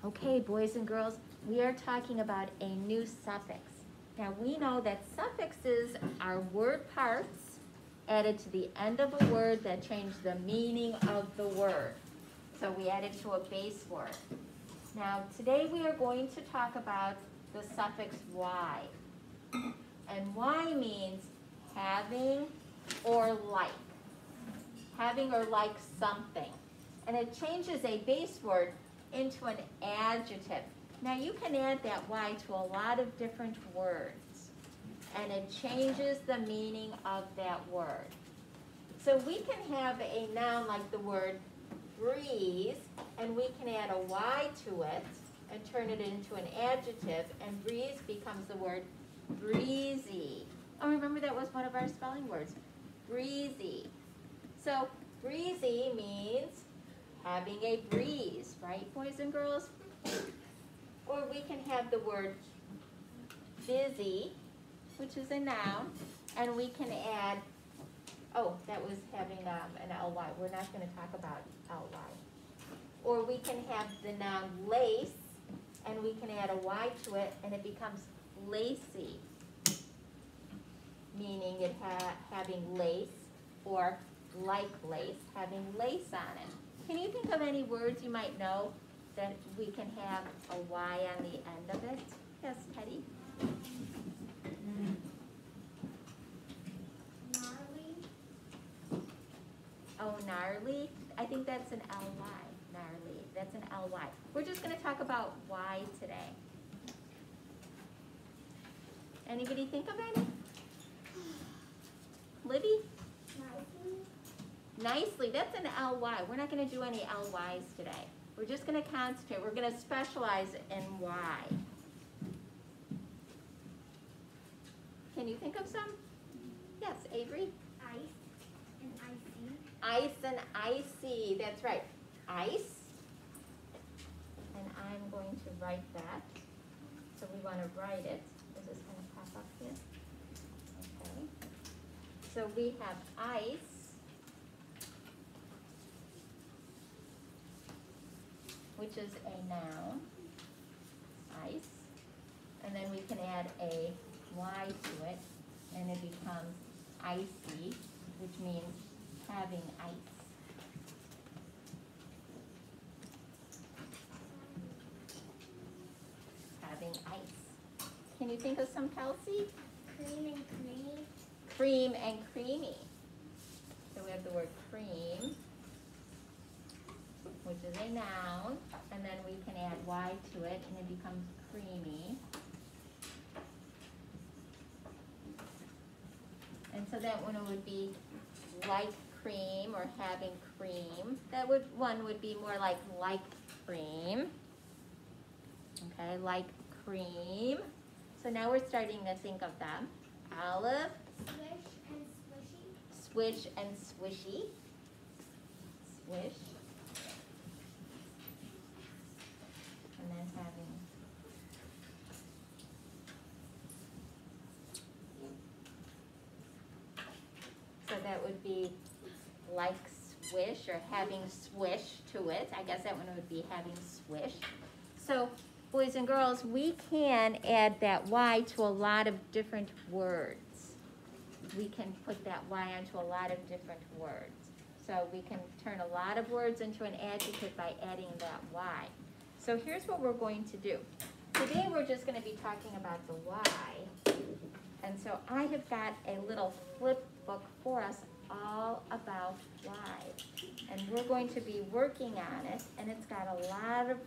Okay, boys and girls, we are talking about a new suffix. Now we know that suffixes are word parts added to the end of a word that change the meaning of the word. So we added to a base word. Now today we are going to talk about the suffix y. And y means having or like. Having or like something. And it changes a base word into an adjective. Now you can add that y to a lot of different words, and it changes the meaning of that word. So we can have a noun like the word breeze, and we can add a y to it and turn it into an adjective, and breeze becomes the word breezy. Oh, remember that was one of our spelling words, breezy. So breezy means having a breeze, right, boys and girls? Or we can have the word busy, which is a noun, and we can add, oh, that was having an ly. We're not going to talk about ly. Or we can have the noun lace, and we can add a y to it, and it becomes lacy, meaning it having lace, or like lace, having lace on it. Can you think of any words you might know that we can have a y on the end of it? Yes, Teddy? Gnarly. Oh, gnarly? I think that's an ly. Gnarly. That's an ly. We're just going to talk about y today. Anybody think of any? Libby? Nicely, that's an ly. We're not going to do any lys today. We're just going to concentrate. We're going to specialize in y. Can you think of some? Yes, Avery? Ice and icy. Ice and icy. That's right. Ice. And I'm going to write that. So we want to write it. Is this going to pop up here? Okay. So we have ice. Which is a noun, ice, and then we can add a y to it, and it becomes icy, which means having ice. Having ice. Can you think of some, Kelsey? Cream and creamy. Cream and creamy. So we have the word cream, which is a noun, and then we can add y to it, and it becomes creamy. And so that one would be like cream or having cream. That one would be more like cream. Okay, like cream. So now we're starting to think of them. Olive. Swish and swishy. Swish and swishy. Swish. And then having so that would be like swish or having swish to it. I guess that one would be having swish. So boys and girls, we can add that y to a lot of different words. We can put that y onto a lot of different words. So we can turn a lot of words into an adjective by adding that y. So here's what we're going to do. Today we're just going to be talking about the y. And so I have got a little flip book for us all about y. And we're going to be working on it, and it's got a lot of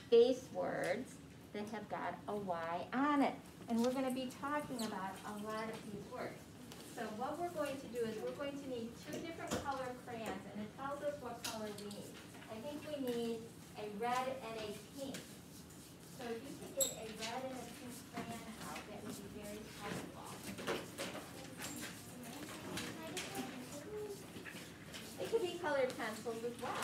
base words that have got a y on it. And we're going to be talking about a lot of these words. So what we're going to do is we're going to need two different color crayons, and it tells us what color we need. I think we need a red and a pink. So if you could get a red and a pink crayon out, that would be very helpful. They could be colored pencils as well.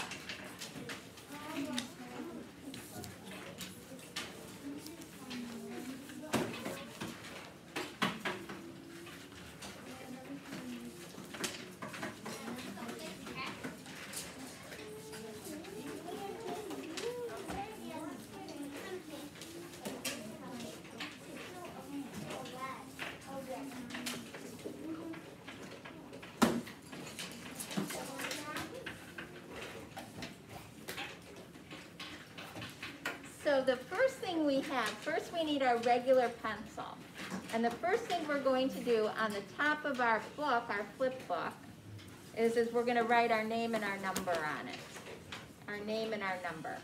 So the first thing we have, first we need our regular pencil. And the first thing we're going to do on the top of our book, our flip book, is we're going to write our name and our number on it. Our name and our number.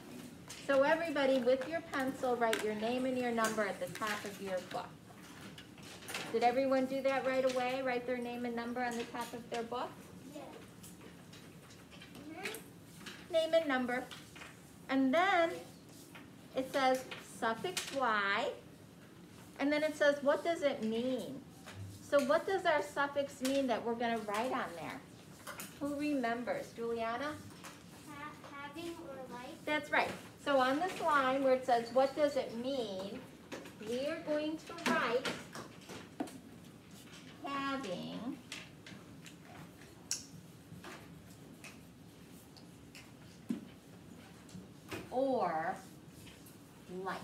So everybody, with your pencil, write your name and your number at the top of your book. Did everyone do that right away? Write their name and number on the top of their book? Yes. Name and number. And then it says suffix Y. And then it says, what does it mean? So what does our suffix mean that we're going to write on there? Who remembers? Juliana? Having or like. That's right. So on this line where it says, what does it mean? We are going to write having or like.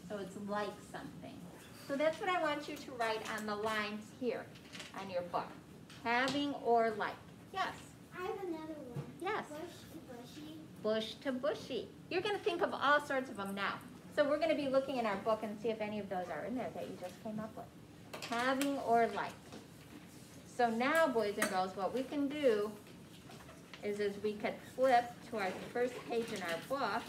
So it's like something. So that's what I want you to write on the lines here on your book. Having or like. Yes. I have another one. Yes. Bush to bushy. Bush to bushy. You're going to think of all sorts of them now. So we're going to be looking in our book and see if any of those are in there that you just came up with. Having or like. So now, boys and girls, what we can do is we could flip to our first page in our book.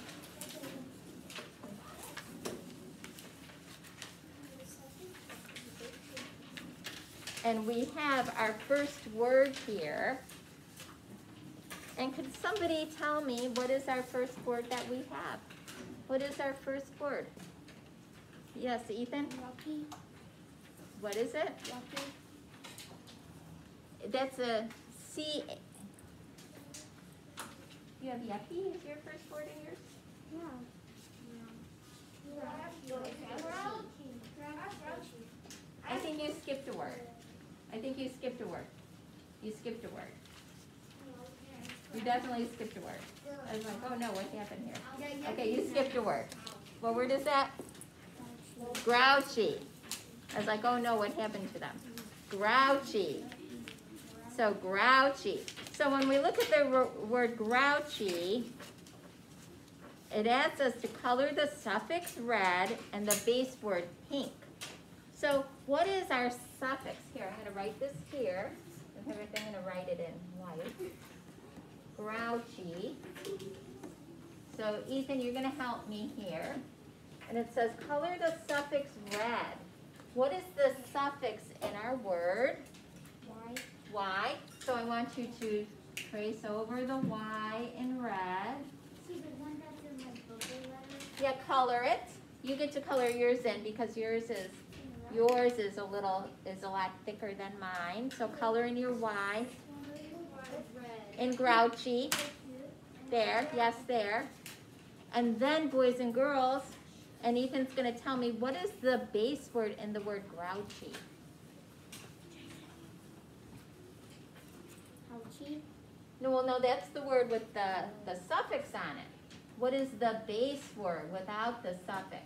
And we have our first word here. And could somebody tell me what is our first word that we have? What is our first word? Yes, Ethan? Lucky. What is it? Lucky. That's a C. You have yucky as your first word in yours? No. I think you skipped a word. I think you skipped a word. You skipped a word. You definitely skipped a word. I was like, oh no, what happened here? Okay, you skipped a word. What word is that? Grouchy. I was like, oh no, what happened to them? Grouchy. So grouchy. So when we look at the word grouchy, it asks us to color the suffix red and the base word pink. So what is our suffix? Here, I'm going to write this here. I'm going to write it in white. Grouchy. So Ethan, you're going to help me here. And it says color the suffix red. What is the suffix in our word? Y. Y. So I want you to trace over the Y in red. See the one that's in my bubble letter? Yeah, color it. You get to color yours in because yours is a lot thicker than mine. So color in your Y. In grouchy. There, yes, there. And then boys and girls, and Ethan's going to tell me what is the base word in the word grouchy. Ouchie. No, well, no, that's the word with the suffix on it. What is the base word without the suffix?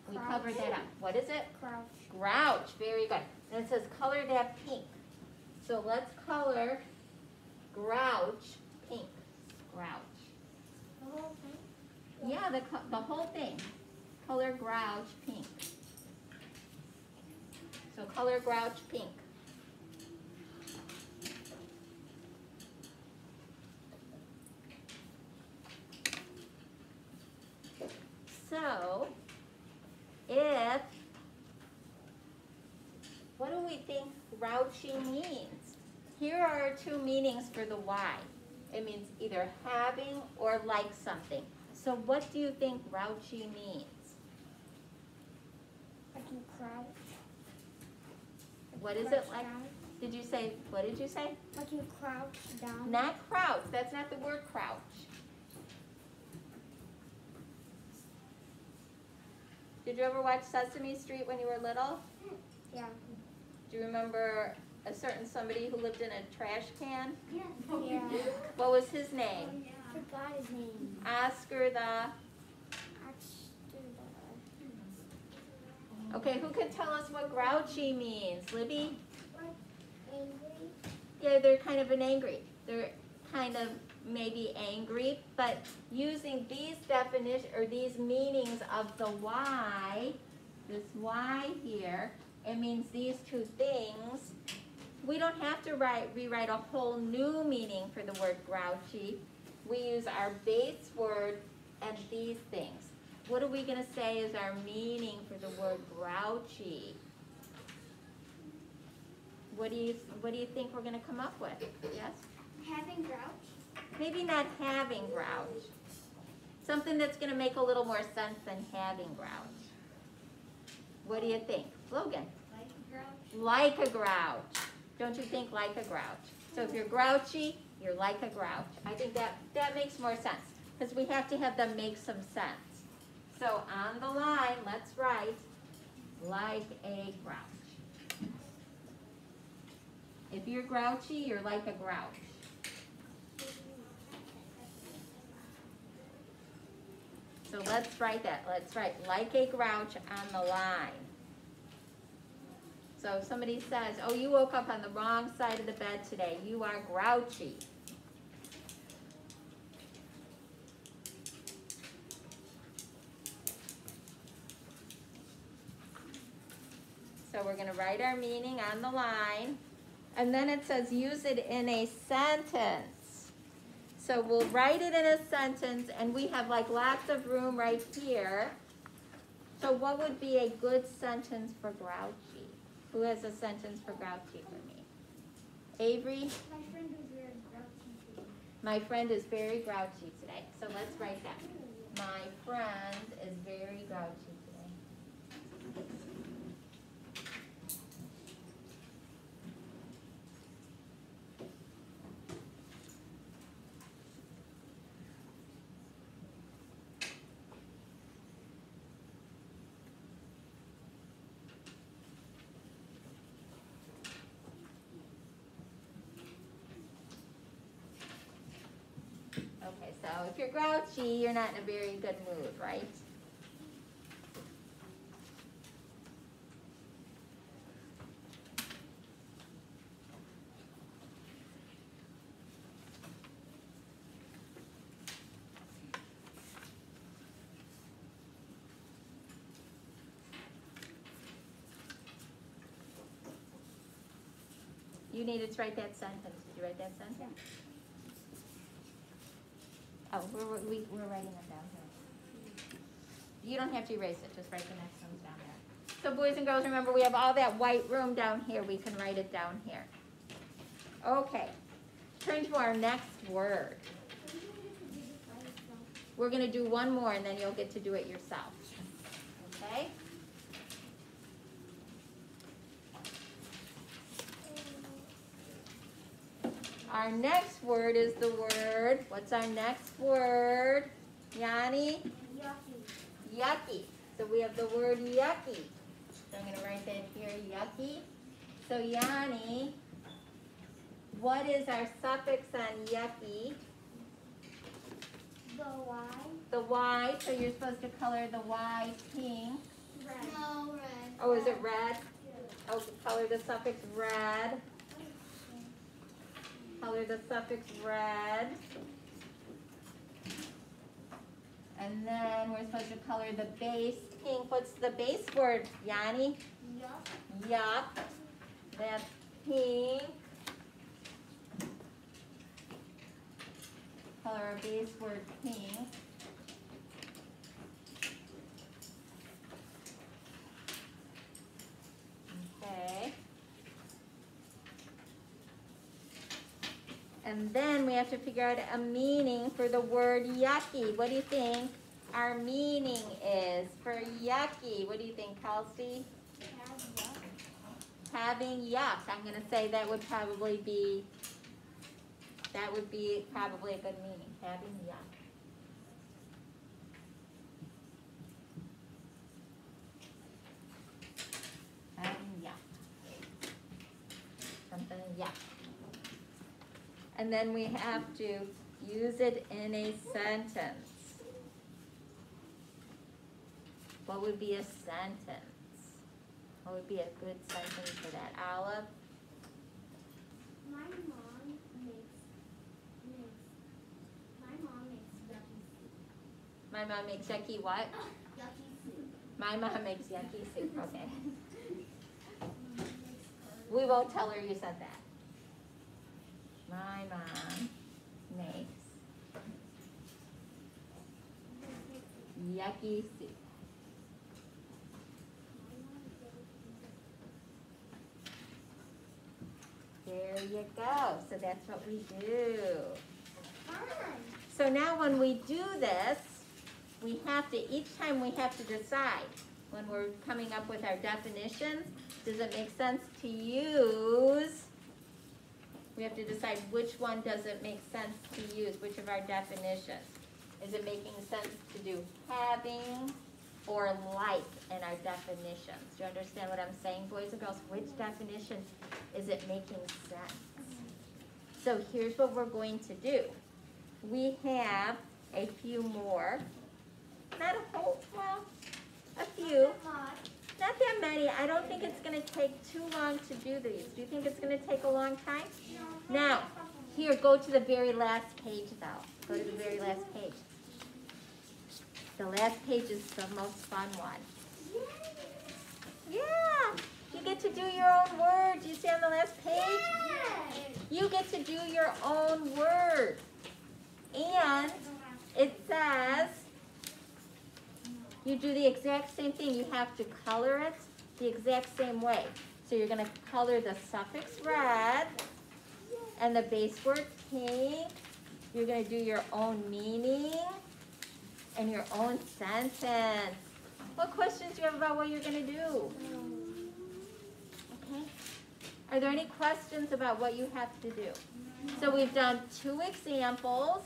We Crouch. covered that up. What is it? Crouch. Grouch. Very good. And it says color that pink. So let's color grouch pink. Grouch. The whole thing? Yeah, the whole thing. Color grouch pink. So color grouch pink. So, what do we think grouchy means? Here are our two meanings for the Y. It means either having or like something. So what do you think grouchy means? I can crouch. What is it like? Did you say, what did you say? I can crouch down. Not crouch, that's not the word crouch. Did you ever watch Sesame Street when you were little? Yeah. Do you remember a certain somebody who lived in a trash can? Yeah. Yeah. What was his name? Forgot his name. Oscar the... Okay, who can tell us what grouchy means? Libby? Angry. Yeah, they're kind of an angry. They're kind of maybe angry, but using these definition or these meanings of the Y, this Y here, it means these two things. We don't have to rewrite a whole new meaning for the word grouchy. We use our base word and these things. What are we going to say is our meaning for the word grouchy? What do you think we're going to come up with? Yes? Having grouch. Maybe not having grouch. Something that's going to make a little more sense than having grouch. What do you think? Logan? Like a grouch. Like a grouch. Don't you think like a grouch? So if you're grouchy, you're like a grouch. I think that makes more sense because we have to have them make some sense. So on the line, let's write like a grouch. If you're grouchy, you're like a grouch. So let's write that. Let's write like a grouch on the line. So if somebody says, oh, you woke up on the wrong side of the bed today, you are grouchy. So we're going to write our meaning on the line. And then it says use it in a sentence. So we'll write it in a sentence, and we have like lots of room right here. So what would be a good sentence for grouchy? Who has a sentence for grouchy for me? Avery? My friend is very grouchy today. My friend is very grouchy today. So let's write that. My friend is very grouchy today. Okay, so if you're grouchy, you're not in a very good mood, right? You needed to write that sentence. Did you write that sentence? Yeah. Oh, we're writing them down here. You don't have to erase it, just write the next ones down there. So boys and girls, remember we have all that white room down here. We can write it down here. Okay, turn to our next word. We're going to do one more and then you'll get to do it yourself. Okay? Our next word is the word, what's our next word? Yanni? Yucky. Yucky. So we have the word yucky. So I'm going to write that here, yucky. So Yanni, what is our suffix on yucky? The Y. The Y, so you're supposed to color the Y pink. Red. No, red. Oh, is it red? Oh, color the suffix red. Color the suffix red. And then we're supposed to color the base pink. What's the base word, Yanni? Yuck. Yuck. That's pink. Color our base word pink. Okay. And then we have to figure out a meaning for the word yucky. What do you think our meaning is for yucky? What do you think, Kelsey? Have yuck. Having yuck. I'm going to say that would probably be probably a good meaning. Having yuck. Having yuck. Something yuck. And then we have to use it in a sentence. What would be a sentence? What would be a good sentence for that? Olive? My mom makes My mom makes yucky what? Yucky soup. My mom makes yucky soup, okay. We won't tell her you said that. My mom makes yucky soup. There you go. So that's what we do. Fun. So now when we do this, we have to, each time we have to decide when we're coming up with our definitions, does it make sense to use? We have to decide which one does it make sense to use, which of our definitions. Is it making sense to do having or like in our definitions? Do you understand what I'm saying, boys and girls? Which definition is it making sense? So here's what we're going to do. We have a few more. Not a whole, well, a few. Not that many. I don't think it's going to take too long to do these. Do you think it's going to take a long time? Now, here, go to the very last page, though. Go to the very last page. The last page is the most fun one. Yeah, you get to do your own words. You see on the last page? You get to do your own word. And it says, you do the exact same thing. You have to color it the exact same way. So you're going to color the suffix red and the base word pink. You're going to do your own meaning and your own sentence. What questions do you have about what you're going to do? Okay. Are there any questions about what you have to do? So we've done 2 examples.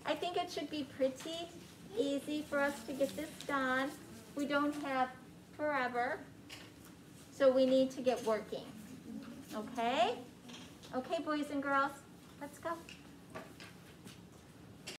I think it should be pretty easy for us to get this done. We don't have forever, so we need to get working. Okay? Okay, boys and girls, let's go.